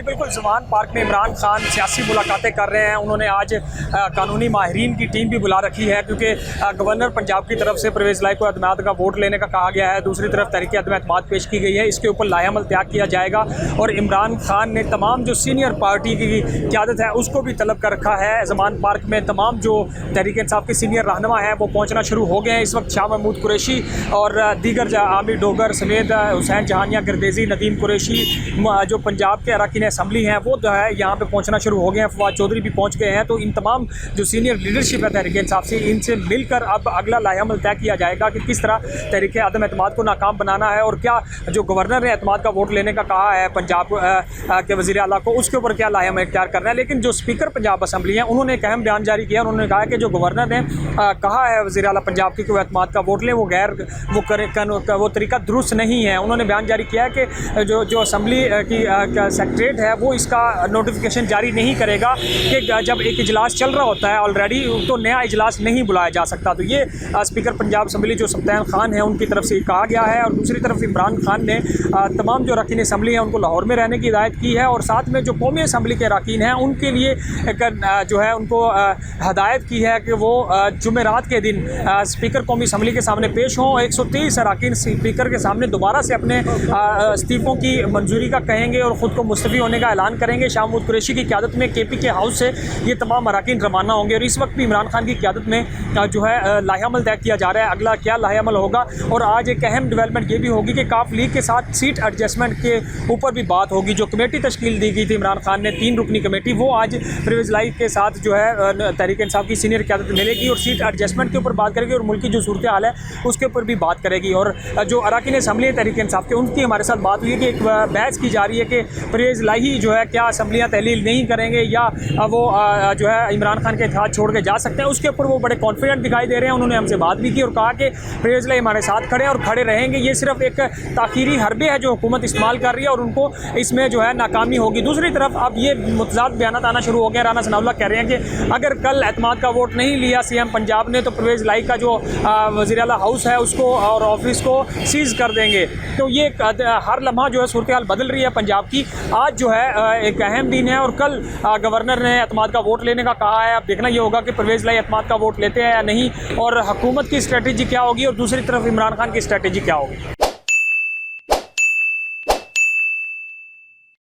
बिल्कुल, ज़मान पार्क में इमरान खान सियासी मुलाकातें कर रहे हैं। उन्होंने आज कानूनी माहिरीन की टीम भी बुला रखी है, क्योंकि गवर्नर पंजाब की तरफ से परवेज़ इलाही को अदम का वोट लेने का कहा गया है। दूसरी तरफ तहरीक अदम एतमाद पेश की गई है, इसके ऊपर लाहेअमल त्याग किया जाएगा। और इमरान खान ने तमाम जो सीनियर पार्टी की क़यादत है उसको भी तलब कर रखा है। ज़मान पार्क में तमाम जो तहरीक इंसाफ के सीनियर रहनुमा हैं वो पहुँचना शुरू हो गए हैं। इस वक्त शाह महमूद कुरैशी और दीगर आमिर डोगर समेत हुसैन जहानिया गर्देजी, नदीम कुरैशी, जो पंजाब के अरकान असम्बली हैं वो जो है यहाँ पे पहुँचना शुरू हो गए हैं। फवाद चौधरी भी पहुँच गए हैं। तो इन तमाम जो सीनियर लीडरशिप है तहरीक इंसाफ से, इनसे मिलकर अब अगला लाहेअमल तय किया जाएगा कि किस तरह तहरीक अदम एतमाद को नाकाम बनाना है, और क्या जो गवर्नर ने एतमाद का वोट लेने का कहा है पंजाब के वज़ीर आला को, उसके ऊपर क्या लाहेअमल इख्तियार करना है। लेकिन जो स्पीकर पंजाब असम्बली हैं उन्होंने एक अहम बयान जारी किया। उन्होंने कहा कि जो गवर्नर ने कहा है वज़ीर आला पंजाब की कि वो एतमाद का वोट लें, वो तरीका दुरुस्त नहीं है। उन्होंने बयान जारी किया कि जो असम्बली की सेक्रेटरीट है वो इसका नोटिफिकेशन जारी नहीं करेगा कि जब एक इजलास चल रहा होता है ऑलरेडी तो नया इजलास नहीं बुलाया जा सकता। तो ये स्पीकर पंजाब असम्बली जो सल्तान खान है उनकी तरफ से कहा गया है। और दूसरी तरफ इमरान खान ने तमाम जो अरकान असम्बली हैं उनको लाहौर में रहने की हिदायत की है, और साथ में जो कौमी असम्बली के अरकान हैं उनके लिए एक जो है उनको हदायत की है कि वो जुमेरात के दिन स्पीकर कौमी असम्बली के सामने पेश हों। 123 अरकान स्पीकर के सामने दोबारा से अपने इस्तीफ़ों की मंजूरी का कहेंगे और ख़ुद को मुस्तफ़ी होने का ऐलान करेंगे। शाह महमूद कुरैशी की क़यादत में KPK हाउस से ये तमाम अरकान रवाना होंगे। और इस वक्त भी इमरान खान की क़यादत में जो है लाहेअमल तय किया जा रहा है, अगला क्या लाहेअमल होगा। और आज एक अहम डेवलपमेंट ये भी होगी कि काफ लीग के साथ सीट एडजस्टमेंट के ऊपर भी बात होगी। जो कमेटी तश्कील दी गई थी इमरान खान ने 3 रुकनी कमेटी, वो आज परवेज़ इलाही के साथ जो है तहरीक इंसाफ की सीनियर क़यादत मिलेगी और सीट एडजस्टमेंट के ऊपर बात करेगी और मुल्क की जो सूरत हाल है उसके ऊपर भी बात करेगी। और जो अरकान असम्बली है तहरीक इंसाफ के, उनकी हमारे साथ बात हुई है कि एक बहस की जा रही है कि परवेज़ इलाही जो है क्या असम्बलियाँ तहलील नहीं करेंगे या वो जो है इमरान खान के इत्तेहाद छोड़ के जा सकते हैं। उसके ऊपर वो बड़े कॉन्फिडेंट दिखाई दे रहे हैं। उन्होंने हमसे बात भी की और कहा कि परवेज़ इलाही हमारे साथ खड़े हैं और खड़े रहेंगे। ये सिर्फ एक ताख़ीरी हरबे है जो हुकूमत इस्तेमाल कर रही है और उनको इसमें जो है नाकामी होगी। दूसरी तरफ अब ये मुतज़ाद बयानात आना शुरू हो गए। राना सनाउल्लाह कह रहे हैं कि अगर कल एतमाद का वोट नहीं लिया CM पंजाब ने तो परवेज़ इलाही का जो वज़ीर आला हाउस है उसको और ऑफिस को सीज़ कर देंगे। तो ये हर लम्हा जो है सूरत हाल बदल रही है पंजाब की। आज जो है एक अहम दिन है और कल गवर्नर ने एतमाद का वोट लेने का कहा है। अब देखना ये होगा कि परवेज़ इलाही एतमाद का वोट लेते हैं या नहीं, और हुकूमत की स्ट्रेटजी क्या होगी और दूसरी तरफ इमरान खान की स्ट्रेटजी क्या होगी।